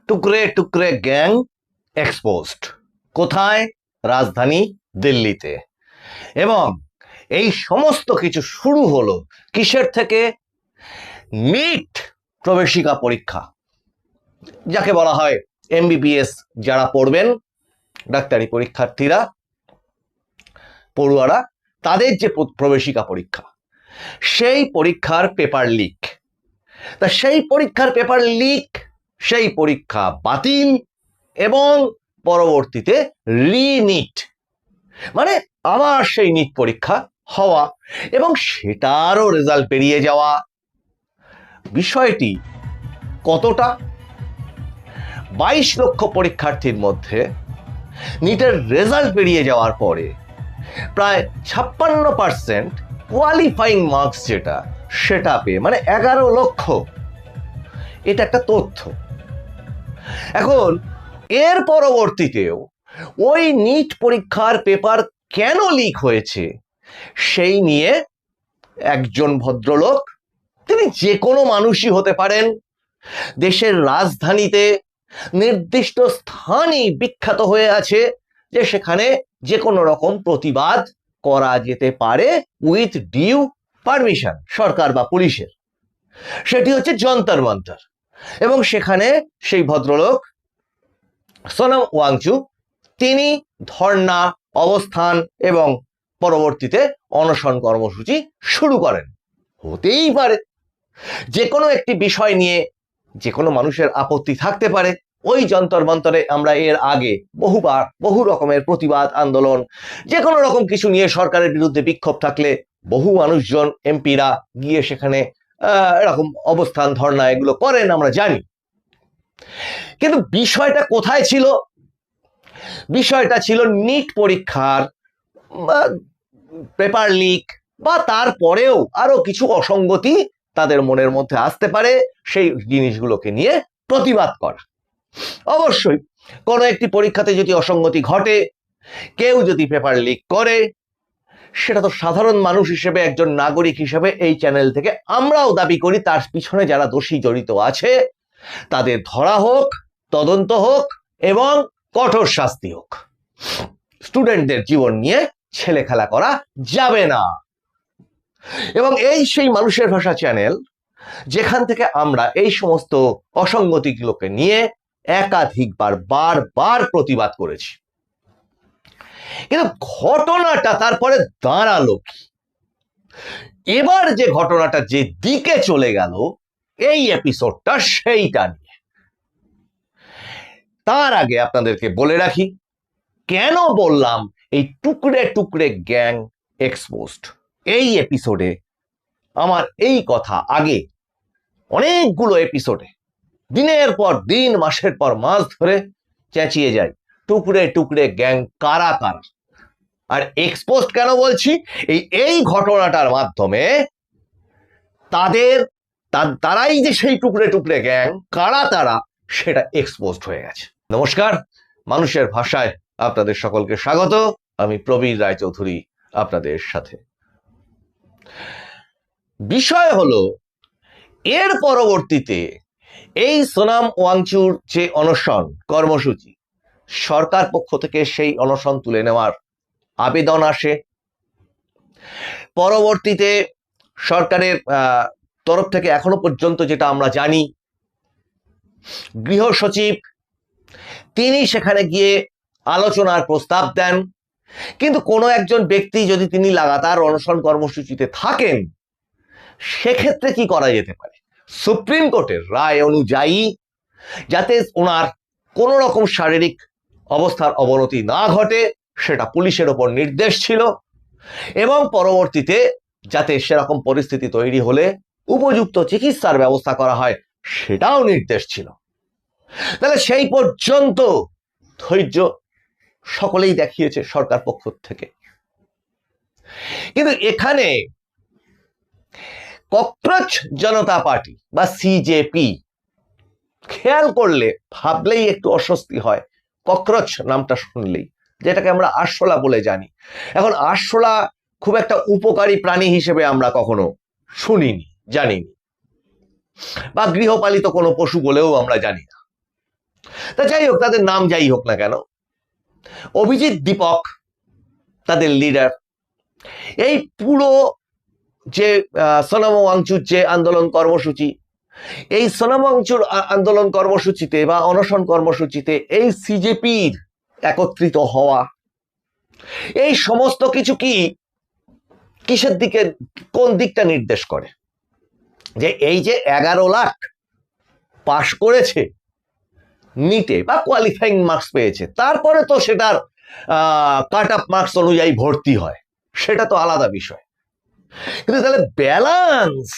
টুকরে টুকরে gang exposed. কোথায়? রাজধানী দিল্লিতে। এবং এই সমস্ত কিছু শুরু হলো কিসের থেকে? নিট প্রবেশিকা পরীক্ষা, যাকে বলা হয় এমবিবিএস যারা পড়বেন, ডাক্তারি পরীক্ষার্থীরা, পড়ুয়ারা, তাদের যে প্রবেশিকা পরীক্ষা, সেই পরীক্ষার পেপার লিক। তা সেই পরীক্ষার পেপার লিক, সেই পরীক্ষা বাতিল এবং পরবর্তীতে রিনিট, মানে আবার সেই নিট পরীক্ষা হওয়া এবং সেটারও রেজাল্ট বেরিয়ে যাওয়া। বিষয়টি কতটা? 22 লক্ষ পরীক্ষার্থীর মধ্যে নিটের রেজাল্ট বেরিয়ে যাওয়ার পরে প্রায় 56% কোয়ালিফাইং মার্কস যেটা, সেটা পেয়ে, মানে 11 লক্ষ। এটা একটা তথ্য। এখন এর পরবর্তীতেও ওই নিট পরীক্ষার পেপার কেন লিক হয়েছে সেই নিয়ে একজন ভদ্রলোক, তিনি যে কোনো মানুষই হতে পারেন, দেশের রাজধানীতে নির্দিষ্ট স্থানই বিখ্যাত হয়ে আছে যে সেখানে যে কোনো রকম প্রতিবাদ করা যেতে পারে উইথ ডিউ পারমিশন সরকার বা পুলিশের। সেটি হচ্ছে যন্তর মন্তর। এবং সেখানে সেই ভদ্রলোক সোনাম ওয়াংচু, তিনি ধর্ণা, অবস্থান এবং পরবর্তীতে অনশন কর্মসূচি শুরু করেন। হতেই পারে যে কোনো একটি বিষয় নিয়ে যে কোনো মানুষের আপত্তি থাকতে পারে। ওই যন্তর মন্তরে আমরা এর আগে বহুবার বহু রকমের প্রতিবাদ আন্দোলন, যে কোনো রকম কিছু নিয়ে সরকারের বিরুদ্ধে বিক্ষোভ থাকলে বহু মানুষজন, এমপিরা গিয়ে সেখানে এরকম অবস্থান, ধর্ণা এগুলো করেন, আমরা জানি। কিন্তু বিষয়টা কোথায় ছিল? বিষয়টা ছিল নিট পরীক্ষার পেপার লিক বা তারপরেও আরো কিছু অসঙ্গতি তাদের মনের মধ্যে আসতে পারে, সেই জিনিসগুলোকে নিয়ে প্রতিবাদ করা। অবশ্যই কোনো একটি পরীক্ষাতে যদি অসঙ্গতি ঘটে, কেউ যদি পেপার লিক করে, সেটা তো সাধারণ মানুষ হিসেবে, একজন নাগরিক হিসেবে এই চ্যানেল থেকে আমরাও দাবি করি তার পিছনে যারা দোষী জড়িত আছে তাদের ধরা হোক, তদন্ত হোক এবং কঠোর শাস্তি হোক। স্টুডেন্টদের জীবন নিয়ে ছেলে খেলা করা যাবে না। এবং এই সেই মানুষের ভাষা চ্যানেল, যেখান থেকে আমরা এই সমস্ত অসঙ্গতিগুলোকে নিয়ে একাধিকবার বারবার প্রতিবাদ করেছি। কিন্তু ঘটনাটা তারপরে দাঁড়ালো কি? এবার যে ঘটনাটা যে দিকে চলে গেল, এই এপিসোডটা সেইটা নিয়ে। তার আগে আপনাদেরকে বলে রাখি, কেন বললাম এই টুকরে টুকরে গ্যাং এক্সপোজড। এই এপিসোডে আমার এই কথা আগে অনেকগুলো এপিসোডে দিনের পর দিন, মাসের পর মাস ধরে চেঁচিয়ে যায়, টুকরে টুকরে গ্যাং কারা কারা। আর এক্সপোজড কেন বলছি? এই ঘটনাটার মাধ্যমে তারাই যে সেই টুকরে টুকরে গ্যাং, কারা তারা, সেটা এক্সপোজড হয়ে গেছে। নমস্কার, মানুষের ভাষায় আপনাদের সকলকে স্বাগত। আমি প্রবীর রায়চৌধুরী আপনাদের সাথে। বিষয় হলো, এর পরবর্তীতে এই সোনাম ওয়াংচুর যে অনশন কর্মসূচি, সরকার পক্ষ থেকে সেই অনশন তুলে নেওয়ার আবেদন আসে। পরবর্তীতে সরকারের তরফ থেকে এখনো পর্যন্ত যেটা আমরা জানি, গৃহ সচিব তিনি সেখানে গিয়ে আলোচনার প্রস্তাব দেন। কিন্তু কোনো একজন ব্যক্তি যদি তিনি লাগাতার অনশন কর্মসূচিতে থাকেন, সেক্ষেত্রে কি করা যেতে পারে? সুপ্রিম কোর্টের রায় অনুযায়ী যাতে ওনার কোনো রকম শারীরিক অবস্থার অবনতি না ঘটে, সেটা পুলিশের ওপর নির্দেশ ছিল। এবং পরবর্তীতে যাতে সেরকম পরিস্থিতি তৈরি হলে উপযুক্ত চিকিৎসার ব্যবস্থা করা হয়, সেটাও নির্দেশ ছিল। তাহলে সেই পর্যন্ত ধৈর্য সকলেই দেখিয়েছে সরকার পক্ষ থেকে। কিন্তু এখানে ককরোচ জনতা পার্টি বা সিজেপি, খেয়াল করলে ভাবলেই একটু অস্বস্তি হয় ককরোচ নামটা শুনলেই, যেটাকে আমরা আরশোলা বলে জানি। এখন আরশোলা খুব একটা উপকারী প্রাণী হিসেবে আমরা কখনো শুনিনি, জানিনি, বা গৃহপালিত কোনো পশু বলেও আমরা জানি না। তা যাই হোক, তাদের নাম যাই হোক না কেন, অভিজিৎ দীপক তাদের লিডার। এই পুরো যে সোনাম ওয়াংচুর যে আন্দোলন কর্মসূচি, এই সোনাম ওয়াংচুর আন্দোলন কর্মসূচিতে বা অনশন কর্মসূচিতে এই সিজেপির একত্রিত হওয়া, এই সমস্ত কিছু কি কিসের দিকে, কোন দিকটা নির্দেশ করে? যে এই যে 11 লাখ পাশ করেছে নিটে বা কোয়ালিফাইং মার্কস পেয়েছে, তারপরে তো সেটার কাট অফ মার্কস অনুযায়ী ভর্তি হয়, সেটা তো আলাদা বিষয়। কিন্তু তাহলে ব্যালেন্স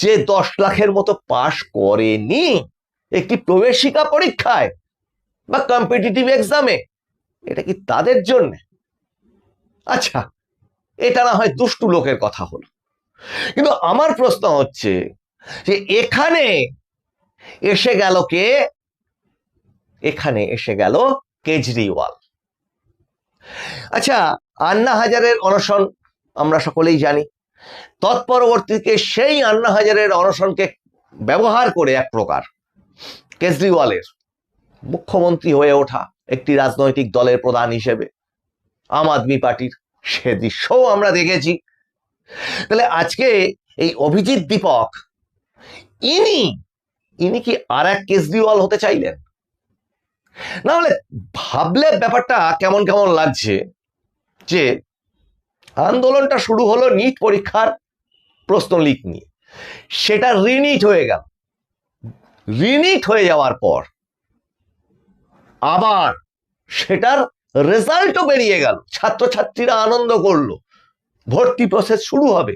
যে 10 লাখের মতো পাশ করেনি একটি প্রবেশিকা পরীক্ষায় বা কম্পিটিটিভ এক্সামে, এটা কি তাদের জন্য? আচ্ছা, এটা না হয় দুষ্টু লোকের কথা হলো, কিন্তু আমার প্রশ্ন হচ্ছে যে এখানে এসে গেল কে? এখানে এসে গেল কেজরিওয়াল। আচ্ছা, আন্না হাজারের অনশন আমরা সকলেই জানি, তৎপরবর্তীতে সেই আন্না হাজারের অনশনকে ব্যবহার করে এক প্রকার কেজরিওয়ালের মুখ্যমন্ত্রী হয়ে ওঠা একটি রাজনৈতিক দলের প্রধান হিসেবে আম আদমি পার্টির, সে দৃশ্যও আমরা দেখেছি। তাহলে আজকে এই অভিজিৎ দীপক ইনি কি আর এক কেজরিওয়াল হতে চাইলেন? না হলে ভাবলে ব্যাপারটা কেমন কেমন লাগছে যে আন্দোলনটা শুরু হলো নিট পরীক্ষার প্রশ্ন লিক নিয়ে, সেটা রিনিট হয়ে গেল, রিনিট হয়ে যাওয়ার পর আবার সেটার রেজাল্টও বেরিয়ে গেল, ছাত্রছাত্রীরা আনন্দ করলো, ভর্তি প্রসেস শুরু হবে,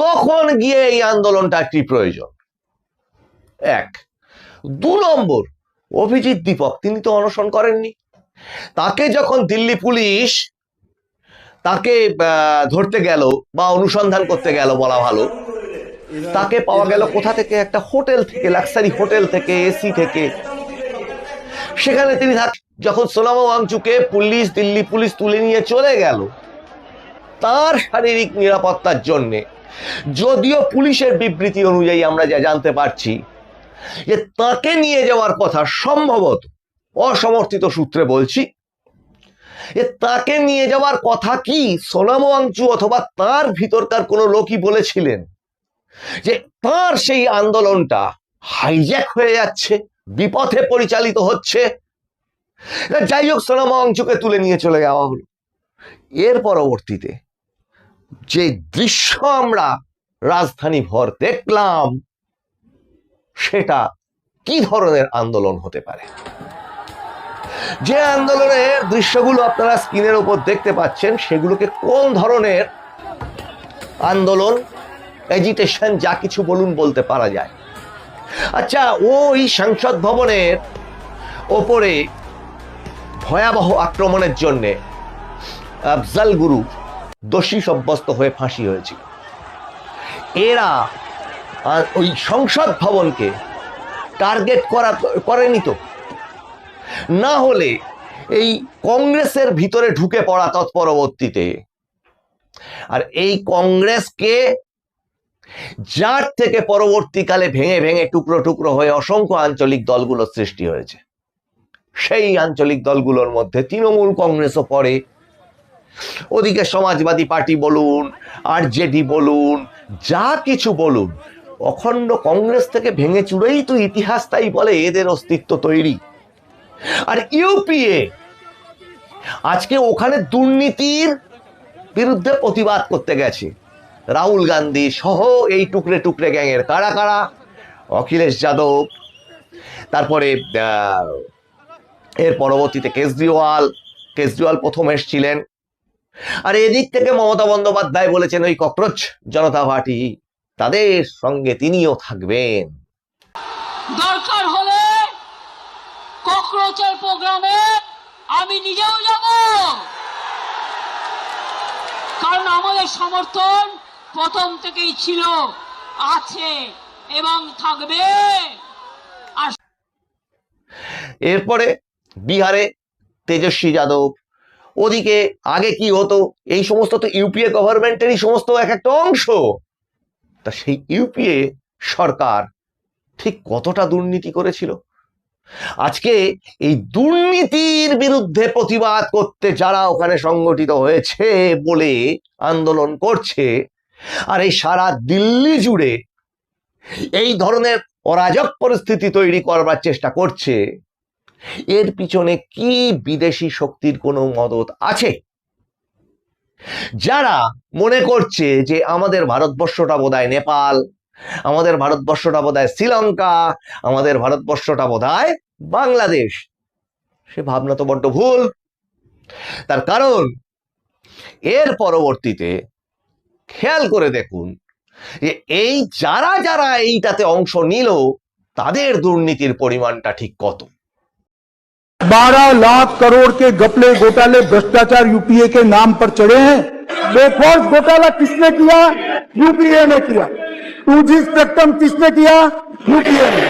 তখন গিয়ে এই আন্দোলনটা কি প্রয়োজন? এক। 2 নম্বর, অভিজিৎ দীপক তিনি তো অনশন করেননি, তাকে যখন দিল্লি পুলিশ তাকে ধরতে গেল বা অনুসন্ধান করতে গেল বলা ভালো, তাকে পাওয়া গেল কোথা থেকে? একটা হোটেল থেকে, লাক্সারি হোটেল থেকে, এসি থেকে। সেখানে তিনি যখন সোনাম ওয়াংচুকে দিল্লি পুলিশ তুলে নিয়ে চলে গেল, তার শারীরিক নিরাপত্তার জন্য, যদিও পুলিশের বিবৃতি অনুযায়ী আমরা যা জানতে পারছি যে তাকে নিয়ে যাওয়ার কথা, সম্ভবত অসমর্থিত সূত্রে বলছি, যে তাকে নিয়ে যাওয়ার কথা কি সোনাম ওয়াংচু অথবা তার ভিতরকার কোনো লোকই বলেছিলেন যে তার সেই আন্দোলনটা হাইজ্যাক হয়ে যাচ্ছে, বিপথে পরিচালিত হচ্ছে। যাই হোক, সোনাম ওয়াংচুকে তুলে নিয়ে চলে যাওয়া হলো। এর পরবর্তীতে যে দৃশ্য আমরা রাজধানী ভর দেখলাম, সেটা কি ধরনের আন্দোলন হতে পারে? যে আন্দোলনের দৃশ্যগুলো আপনারা স্ক্রিনের উপর দেখতে পাচ্ছেন, সেগুলোকে কোন ধরনের আন্দোলন, এজিটেশন, যা কিছু বলুন বলতে পারা যায়। আচ্ছা, ওই সংসদ ভবনের ওপরে ভয়াবহ আক্রমণের জন্য আফজাল গুরু দোষী সাব্যস্ত হয়ে ফাঁসি হয়েছিল। এরা ওই সংসদ ভবনকে টার্গেট করেনি তো? না হলে এই কংগ্রেসের ভিতরে ঢুকে পড়া তৎপরবর্তীতে, আর এই কংগ্রেসকে যার থেকে পরবর্তীকালে ভেঙে ভেঙে টুকরো টুকরো হয়ে অসংখ্য আঞ্চলিক দলগুলো সৃষ্টি হয়েছে। সেই আঞ্চলিক দলগুলোর মধ্যে তৃণমূল কংগ্রেসও পড়ে, ওদিকে সমাজবাদী পার্টি বলুন, আরজেডি বলুন, যা কিছু বলুন, অখণ্ড কংগ্রেস থেকে ভেঙে চুরেই তো ইতিহাস তাই বলে এদের অস্তিত্ব তৈরি। আর ইউপিএ আজকে ওখানে দুর্নীতির বিরুদ্ধে প্রতিবাদ করতে গেছে রাহুল গান্ধী সহ এই টুকরে টুকরে গ্যাংয়ের কারা কারা, অখিলেশ যাদব, তারপরে এর পরবর্তীতে কেজরিওয়াল প্রথম এসেছিলেন। আর এদিক থেকে মমতা বন্দ্যোপাধ্যায় বলেছেন ওই ককরোচ জনতা পার্টি, তাদের সঙ্গে তিনিও থাকবেন। দরকার হলে ককরোচের প্রোগ্রামে আমি নিজেও যাব, কারণ আমাদের সমর্থন প্রথম থেকেই ছিল, আছে এবং থাকবে। এরপরে বিহারে তেজস্বী যাদব, ওদিকে আগে কি হতো, এই সমস্ত তো ইউপিএ গভর্নমেন্টেরই সমস্ত এক একটা অংশ। তা সেই ইউপিএ সরকার ঠিক কতটা দুর্নীতি করেছিল? আজকে এই দুর্নীতির বিরুদ্ধে প্রতিবাদ করতে যারা ওখানে সংগঠিত হয়েছে বলে আন্দোলন করছে, আর এই সারা দিল্লি জুড়ে এই ধরনের অরাজক পরিস্থিতি তৈরি করবার চেষ্টা করছে, এর পিছনে কি বিদেশি শক্তির কোনো মদত আছে? যারা মনে করছে যে আমাদের ভারতবর্ষটা বোধহয় নেপাল, আমাদের ভারতবর্ষটা বোধহয় শ্রীলঙ্কা, আমাদের ভারতবর্ষটা বোধহয় বাংলাদেশ, সে ভাবনা তো বড্ড ভুল। তার কারণ এর পরবর্তীতে খেয়াল করে দেখুন যে এই যারা যারা এইটাতে অংশ নিল তাদের দুর্নীতির পরিমাণটা ঠিক কত। 12 लाख करोड़ के घपले घोटाले भ्रष्टाचार यूपीए के नाम पर चढ़े हैं। बेफोर्स घोटाला किसने किया? यूपीए ने किया। 2G स्पेक्ट्रम किसने किया? यूपीए ने।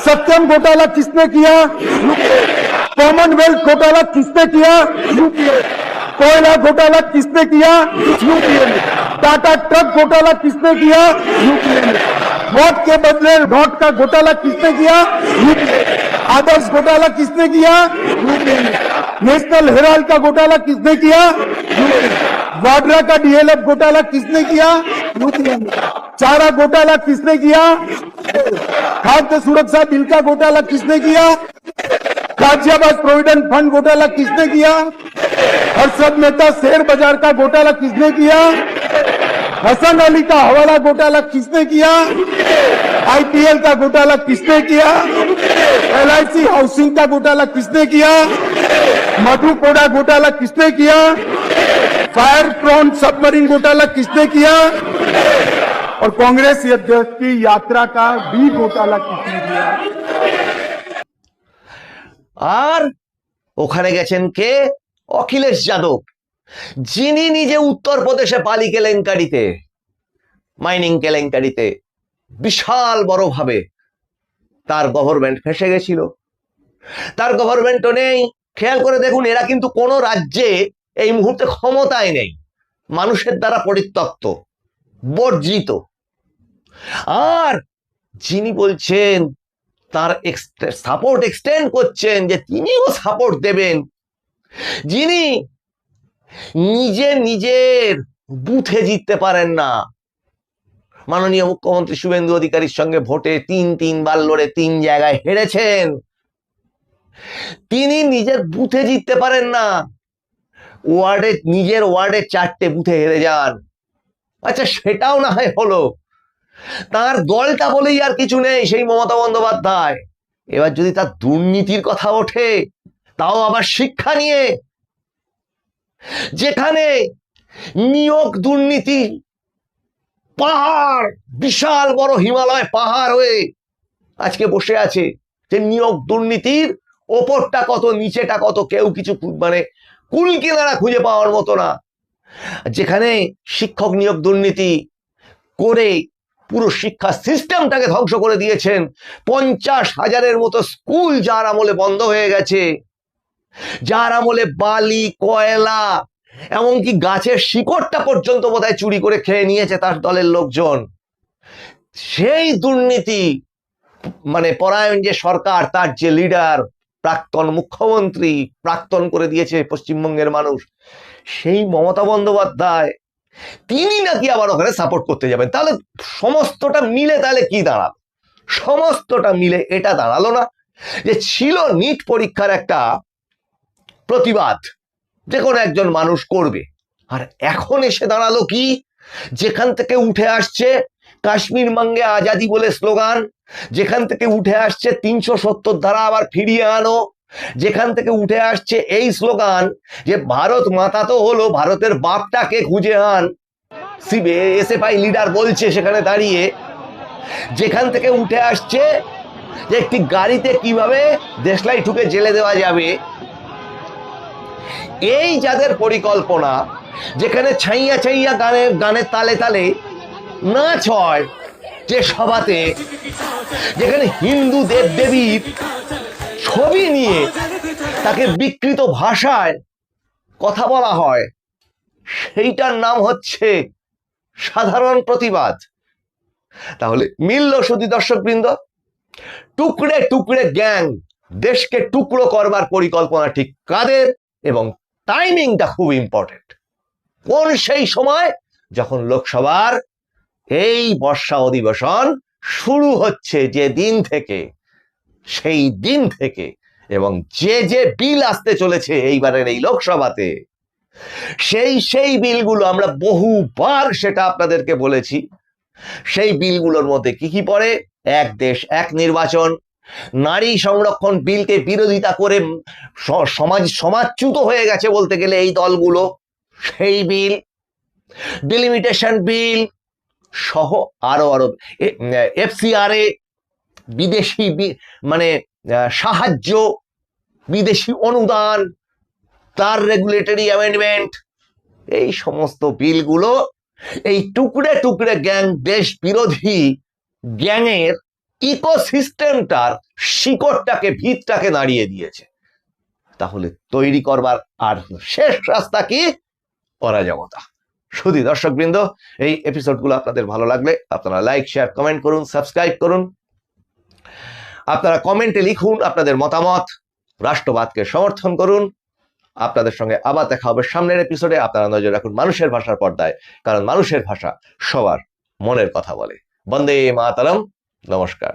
सत्यम घोटाला किसने किया? यूपीए। कॉमनवेल्थ घोटाला किसने किया? यूपीए। कोयला घोटाला किसने किया? यूपीए ने। टाटा ट्रक घोटाला किसने किया? यूपीए ने। नोट के बदले नोट का घोटाला किसने किया? यूपीए। आदर्श घोटाला किसने किया? यूपीए ने। नेशनल हेराल्ड का घोटाला किसने किया? यूपीए ने। वाड्रा का डीएलएफ घोटाला किसने किया? यूपीए ने। चारा घोटाला किसने किया? खाद्य सुरक्षा बिल का घोटाला किसने किया? गाजियाबाद प्रोविडेंट फंड घोटाला किसने किया? हर्षद मेहता शेयर बाजार का घोटाला किसने किया? हसन अली का हवाला घोटाला किसने किया? आईपीएल का घोटाला किसने किया? एलआईसी हाउसिंग का घोटाला किसने किया? मधु कोड़ा घोटाला किसने किया? फायर प्रॉन सबमरीन घोटाला किसने किया? और कांग्रेस अध्यक्ष की यात्रा का भी घोटाला किसने किया? আর ওখানে গেছেন কে? অখিলেশ যাদব, যিনি নিজে উত্তরপ্রদেশে বালি কেলেঙ্কারিতে, মাইনিং কেলেঙ্কারিতে বিশাল বড়ভাবে তার গভর্নমেন্ট ফেসে গেছিল। তার গভর্নমেন্টও নেই। খেয়াল করে দেখুন, এরা কিন্তু কোনো রাজ্যে এই মুহূর্তে ক্ষমতায় নেই, মানুষের দ্বারা পরিত্যক্ত, বর্জিত। আর যিনি বলছেন তার সাপোর্ট এক্সটেন্ড করছেন যে তিনিও সাপোর্ট দেবেন, যিনি নিজের বুথে জিততে পারেন না, মাননীয় মুখ্যমন্ত্রী শুভেন্দু অধিকারীর সঙ্গে ভোটে 3 লড়ে 3 জায়গায় হেরেছেন, তিনি নিজের বুথে জিততে পারেন না, নিজের ওয়ার্ডে 4টে বুথে হেরে যান। আচ্ছা, সেটাও না হয় হলো, তার দলটা বলেই আর কিছু নেই সেই মমতা বন্দ্যোপাধ্যায়। এবার যদি তার দুর্নীতির কথা ওঠে, তাও আবার শিক্ষা নিয়ে, যেখানে নিয়োগ দুর্নীতি পাহাড়, বিশাল বড় হিমালয় পাহাড় হয়ে আজকে বসে আছে, যে নিয়োগ দুর্নীতির ওপরটা কত নিচেটা কত কেউ কিছু মানে কুল কিনারা খুঁজে পাওয়ার মতো না। যেখানে শিক্ষক নিয়োগ দুর্নীতি করে পুরো শিক্ষা সিস্টেমটাকে ধ্বংস করে দিয়েছেন, 50,000-এর মতো স্কুল যার আমলে বন্ধ হয়ে গেছে, যার আমলে বালি, কয়লা, এমনকি গাছের শিকড়টা পর্যন্ত বোধহয় চুরি করে খেয়ে নিয়েছে তার দলের লোকজন। সেই দুর্নীতি মানে পরায়ণ যে সরকার, তার যে লিডার, প্রাক্তন মুখ্যমন্ত্রী, প্রাক্তন করে দিয়েছে পশ্চিমবঙ্গের মানুষ, সেই মমতা বন্দ্যোপাধ্যায় তিনি নাকি আবার ওখানে সাপোর্ট করতে যাবেন। তাহলে সমস্তটা মিলে তাহলে কি দাঁড়ালো? সমস্তটা মিলে এটা দাঁড়ালো না যে ছিল নিট পরীক্ষার একটা প্রতিবাদ যে কোনো একজন মানুষ করবে, আর এখন এসে দাঁড়ালো কি? যেখান থেকে উঠে আসছে কাশ্মীর মাঙ্গে আজাদি বলে স্লোগান, যেখান থেকে উঠে আসছে 370 ধারা আবার ফিরিয়ে আনো, যেখান থেকে উঠে আসছে এই স্লোগান যে ভারত মাতা তো হলো, ভারতের বাপটাকে খুঁজে আন, এসএফআই লিডার বলছে সেখানে দাঁড়িয়ে, যেখান থেকে উঠে আসছে যে একটি গাড়িতে কিভাবে দেশলাই ঠুকে জেলে দেওয়া যাবে, এই যাদের পরিকল্পনা, যেখানে ছাইয়া ছাইয়া গানের তালে তালে নাচ হয় যে সভাতে, যেখানে হিন্দু দেবদেবীর ছবি নিয়ে তাকে বিকৃত ভাষায় কথা বলা হয়, সেইটার নাম হচ্ছে সাধারণ প্রতিবাদ। তাহলে মিলল শুধু দর্শকবৃন্দ, টুকরে টুকরে গ্যাং দেশকে টুকরো করবার পরিকল্পনা ঠিক কাদের, এবং টাইমিংটা খুব ইম্পর্টেন্ট। কোন সেই সময় যখন লোকসভার এই বর্ষা অধিবেশন শুরু হচ্ছে, যে দিন থেকে, সেই দিন থেকে, এবং যে যে বিল আসতে চলেছে এইবারের এই লোকসভাতে, সেই বিলগুলো আমরা বহুবার সেটা আপনাদেরকে বলেছি। সেই বিলগুলোর মধ্যে কি কি পড়ে? এক দেশ এক নির্বাচন, নারী সংরক্ষণ বিলকে বিরোধিতা করে সমাজচ্যুত হয়ে গেছে বলতে গেলে এই দলগুলো, সেই বিল, ডিলিমিটেশন বিল সহ আরো FCRA, বিদেশি মানে সাহায্য, বিদেশি অনুদান, তার রেগুলেটরি অ্যামেন্ডমেন্ট, এই সমস্ত বিলগুলো এই টুকরে টুকরে গ্যাং, দেশ বিরোধী গ্যাংয়ের ইকোসিস্টেমটার শিকড়টাকে, ভিতটাকে নাড়িয়ে দিয়েছে। তাহলে তৈরি করবার আর শেষ রাস্তা কি? অরাজকতা। শুধু দর্শকবৃন্দ, এই এপিসোডগুলো আপনাদের ভালো লাগলে আপনারা লাইক, শেয়ার, কমেন্ট করুন, সাবস্ক্রাইব করুন। আপনারা কমেন্টে লিখুন আপনাদের মতামত, রাষ্ট্রবাদকে সমর্থন করুন। আপনাদের সঙ্গে আবার দেখা হবে সামনের এপিসোডে। আপনারা নজর রাখুন মানুষের ভাষার পর্দায়, কারণ মানুষের ভাষা সবার মনের কথা বলে। বন্দে মাতরম। নমস্কার।